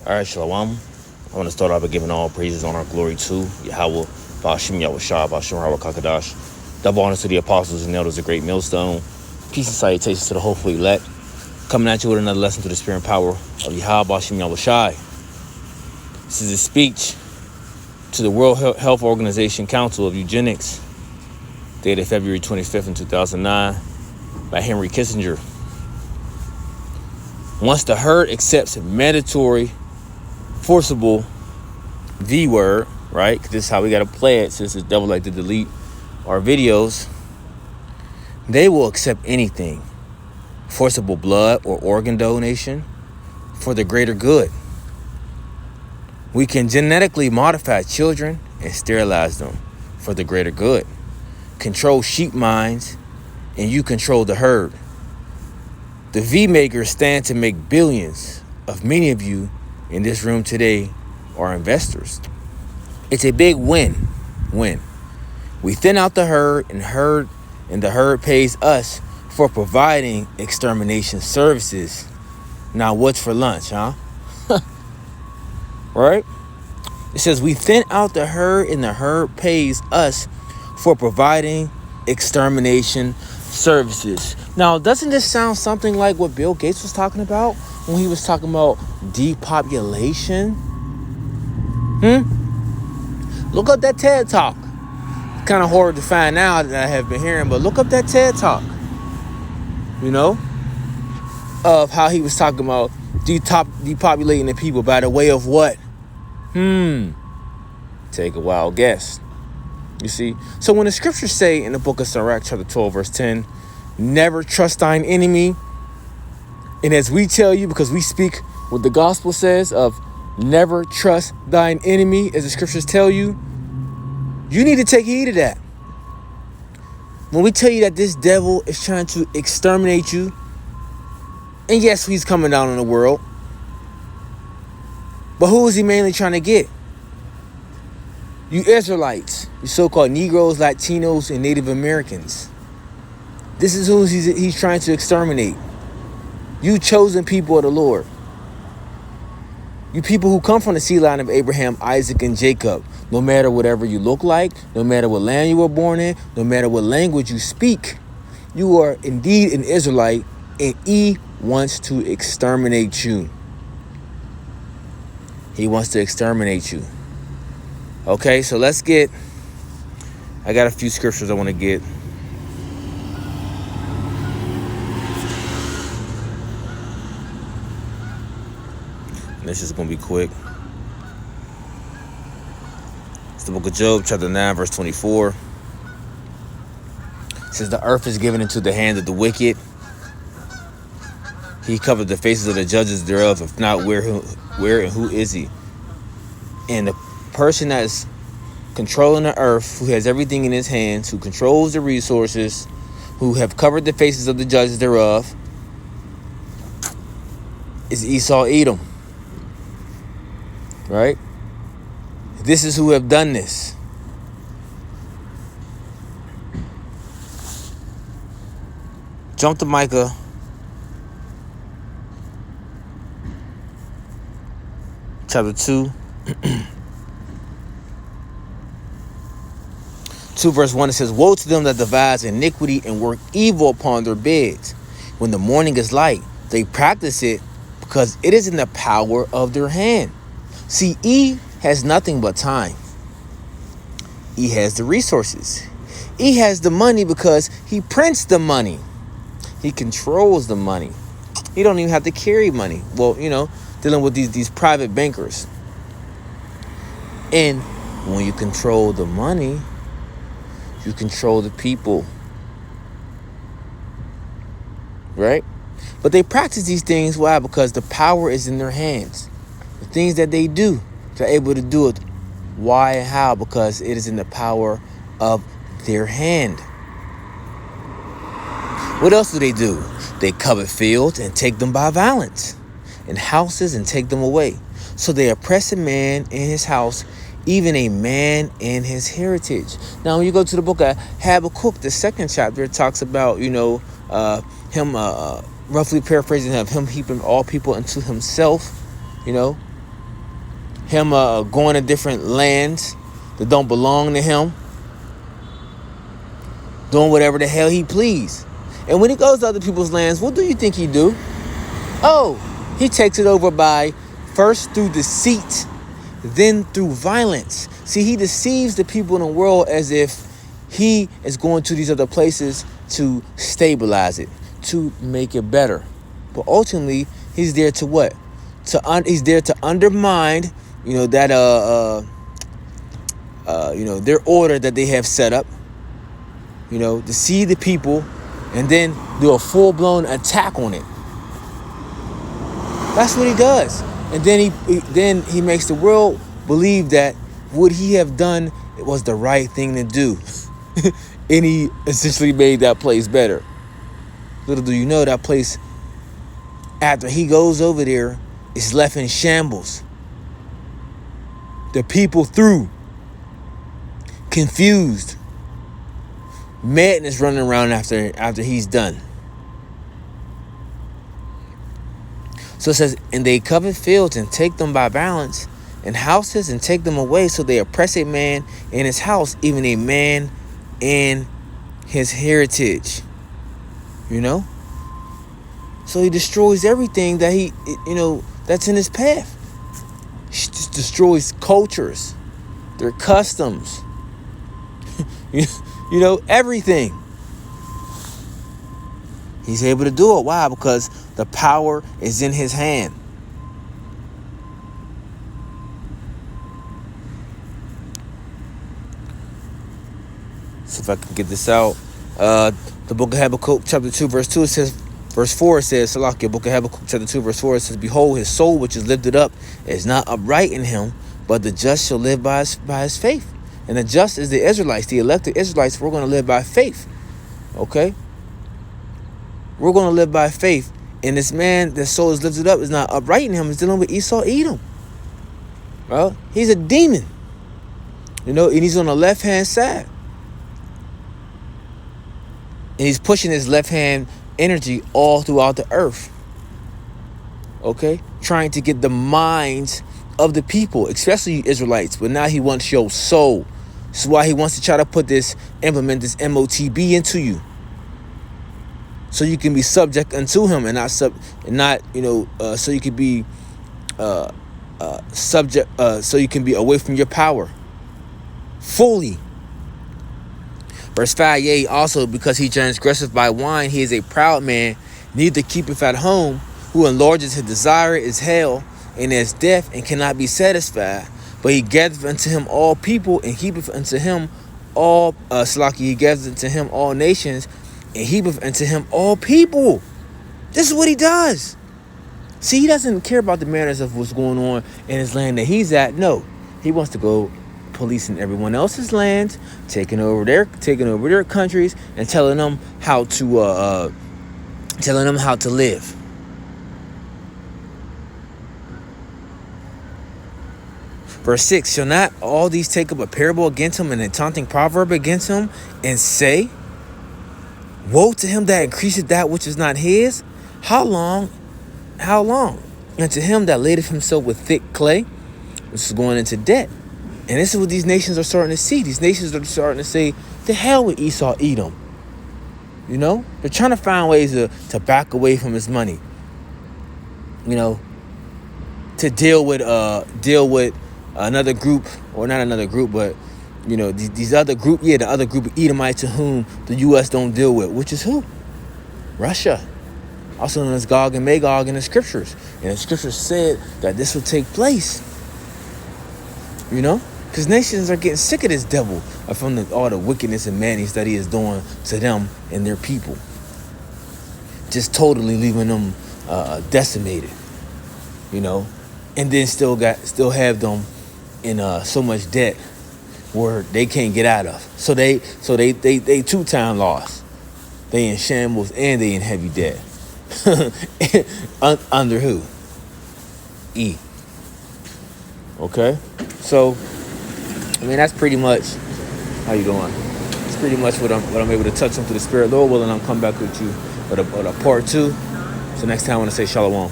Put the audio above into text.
All right, Shalom. I want to start off by giving all praises, honor, glory to Yahweh, Ba'ashim Yahushua, Ba'ashim Rawa Kakadash. Double honors to the apostles and elders of Great Millstone. Peace and salutations to the hopefully elect. Coming at you with another lesson to the spirit and power of Yahweh, Ba'ashim Yahushua. This is a speech to the World Health Organization Council of Eugenics, dated February 25th in 2009, by Henry Kissinger. Once the herd accepts mandatory forcible V word, right? Because this is how we got to play it, since the devil like to delete our videos. They will accept anything. Forcible blood or organ donation for the greater good. We can genetically modify children and sterilize them for the greater good. Control sheep minds and you control the herd. The V makers stand to make billions. Of many of you in this room today are investors. It's a big win. We thin out the herd, and the herd pays us for providing extermination services. Now, what's for lunch, huh? Right? It says we thin out the herd, and the herd pays us for providing extermination services. Now, doesn't this sound something like what Bill Gates was talking about when he was talking about depopulation? Look up that TED Talk. It's kind of hard to find out that I have been hearing, but look up that TED Talk. You know, of how he was talking about depopulating the people by the way of what? Take a wild guess. You see? So when the scriptures say in the book of Sirach, chapter 12, verse 10, never trust thine enemy. And as we tell you, because we speak what the gospel says of never trust thine enemy, as the scriptures tell you, you need to take heed of that. When we tell you that this devil is trying to exterminate you, and yes, he's coming down on the world, but who is he mainly trying to get? You Israelites, you so-called Negroes, Latinos, and Native Americans. This is who he's trying to exterminate. You chosen people of the Lord. You people who come from the seed line of Abraham, Isaac, and Jacob. No matter whatever you look like, no matter what land you were born in, no matter what language you speak, you are indeed an Israelite, and he wants to exterminate you. He wants to exterminate you. Okay, so I got a few scriptures I want to get. This is going to be quick. It's the book of Job, chapter 9, verse 24. It says, the earth is given into the hand of the wicked. He covered the faces of the judges thereof. If not, where and who is he? And the person that is controlling the earth, who has everything in his hands, who controls the resources, who have covered the faces of the judges thereof, is Esau Edom. Right? This is who have done this. Jump to Micah. Chapter 2. 2 verse 1, it says, woe to them that devise iniquity and work evil upon their beds. When the morning is light, they practice it because it is in the power of their hand. See, he has nothing but time. He has the resources. He has the money because he prints the money. He controls the money. He don't even have to carry money. Well, dealing with these private bankers. And when you control the money, you control the people. Right? But they practice these things. Why? Because the power is in their hands. The things that they do, they're able to do it. Why and how? Because it is in the power of their hand. What else do? They covet fields and take them by violence, and houses and take them away. So they oppress a man in his house, even a man in his heritage. Now, when you go to the book of Habakkuk, the 2nd chapter, it talks about, him, roughly paraphrasing, him heaping all people into himself, him going to different lands that don't belong to him, doing whatever the hell he please. And when he goes to other people's lands, what do you think he do? Oh, he takes it over by first through deceit, then through violence. See, he deceives the people in the world as if he is going to these other places to stabilize it, to make it better. But ultimately, he's there to what? He's there to undermine, that their order that they have set up. Deceive the people, and then do a full-blown attack on it. That's what he does. And then he makes the world believe that what he have done was the right thing to do. And he essentially made that place better. Little do you know, that place, after he goes over there, is left in shambles. The people through, confused, madness running around after he's done. So it says, and they covet fields and take them by balance, and houses and take them away. So they oppress a man in his house, even a man in his heritage. So he destroys everything that that's in his path. He just destroys cultures, their customs, everything. He's able to do it. Why? Because the power is in his hand. See if I can get this out. The book of Habakkuk, chapter 2, verse 2, it says, verse 4, it says, Salakia, book of Habakkuk, chapter 2, verse 4, it says, behold, his soul which is lifted up is not upright in him, but the just shall live by his faith. And the just is the Israelites, the elected Israelites. We're going to live by faith. Okay? We're going to live by faith. And this man, that soul is lifted up, is not upright in him. He's dealing with Esau, Edom. Well, he's a demon. And he's on the left-hand side. And he's pushing his left-hand energy all throughout the earth. Okay? Trying to get the minds of the people, especially Israelites. But now he wants your soul. This is why he wants to try to implement this MOTB into you. So you can be subject unto him, and so you can be subject, so you can be away from your power fully. Verse 5, yea, also because he transgresseth by wine, he is a proud man, neither keepeth at home, who enlarges his desire is hell, and is death, and cannot be satisfied. But he gathereth unto him all people, and heapeth unto him all, he gathereth unto him all nations, and heapeth unto him all people. This is what he does. See, he doesn't care about the matters of what's going on in his land that he's at. No, he wants to go policing everyone else's lands, taking over their countries, and telling them how to live. Verse 6, shall not all these take up a parable against him and a taunting proverb against him, and say, woe to him that increaseth that which is not his? How long? And to him that ladeth himself with thick clay, which is going into debt. And this is what these nations are starting to see. These nations are starting to say, the hell with Esau, Edom. They're trying to find ways to back away from his money. To deal with another group, or not another group, but these other group, the other group of Edomites to whom the U.S. don't deal with, which is who? Russia, also known as Gog and Magog in the scriptures. And the scriptures said that this would take place. Because nations are getting sick of this devil from all the wickedness and madness that he is doing to them and their people, just totally leaving them decimated. And then still have them in so much debt where they can't get out of. So they 2-time loss. They in shambles and they in heavy debt. Under who? E. Okay? So, that's pretty much how you doing. It's pretty much what I'm able to touch on through the Spirit. Lord willing, I'll come back with you with a part 2. So next time I want to say shalom.